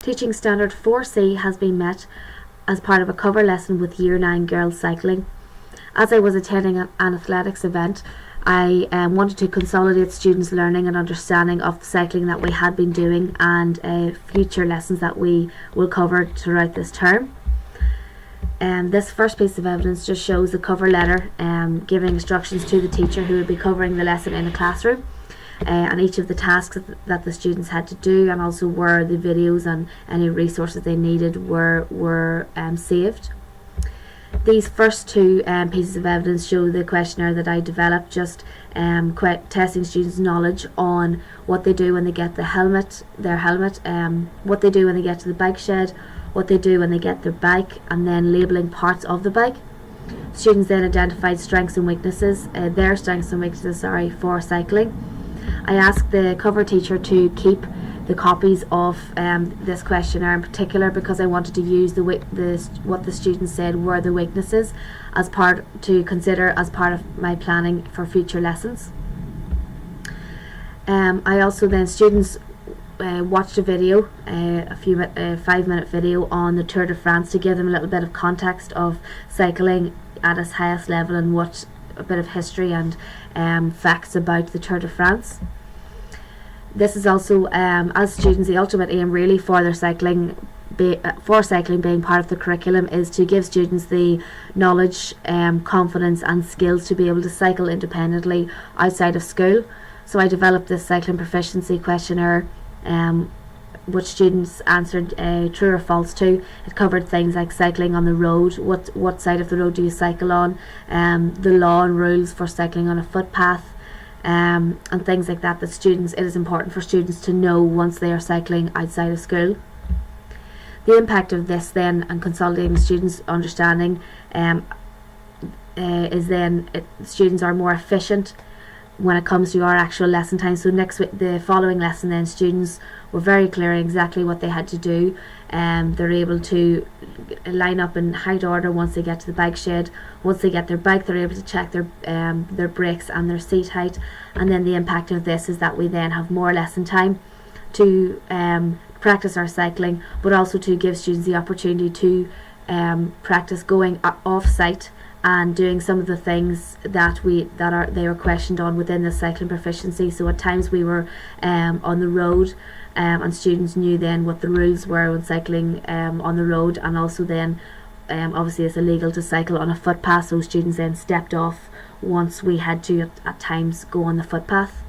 Teaching Standard 4C has been met as part of a cover lesson with Year 9 girls cycling. As I was attending an athletics event, I wanted to consolidate students' learning and understanding of the cycling that we had been doing and future lessons that we will cover throughout this term. This first piece of evidence just shows the cover letter giving instructions to the teacher who would be covering the lesson in the classroom, and each of the tasks that the students had to do, and also where the videos and any resources they needed were saved. These first two pieces of evidence show the questionnaire that I developed, just testing students' knowledge on what they do when they get their helmet, what they do when they get to the bike shed, what they do when they get their bike, and then labelling parts of the bike. Students then identified strengths and weaknesses, their strengths and weaknesses, for cycling. I asked the cover teacher to keep the copies of this questionnaire in particular, because I wanted to use what the students said were the weaknesses to consider as part of my planning for future lessons. I also then, students watched a video, a 5-minute video on the Tour de France to give them a little bit of context of cycling at its highest level and a bit of history and facts about the Tour de France. This is also, as students, the ultimate aim really for their cycling being part of the curriculum is to give students the knowledge, confidence and skills to be able to cycle independently outside of school. So I developed this cycling proficiency questionnaire, which students answered true or false to. It covered things like cycling on the road, what side of the road do you cycle on, the law and rules for cycling on a footpath, and things like that. It is important for students to know once they are cycling outside of school. The impact of this then, and consolidating students' understanding, is then students are more efficient when it comes to our actual lesson time. So the following lesson then, students were very clear exactly what they had to do. They're able to line up in height order once they get to the bike shed. Once they get their bike, they're able to check their brakes and their seat height. And then the impact of this is that we then have more lesson time to practice our cycling, but also to give students the opportunity to practice going off-site and doing some of the things that they were questioned on within the cycling proficiency. So at times we were on the road, and students knew then what the rules were when cycling on the road, and also then obviously it's illegal to cycle on a footpath, so students then stepped off once we had to at times go on the footpath.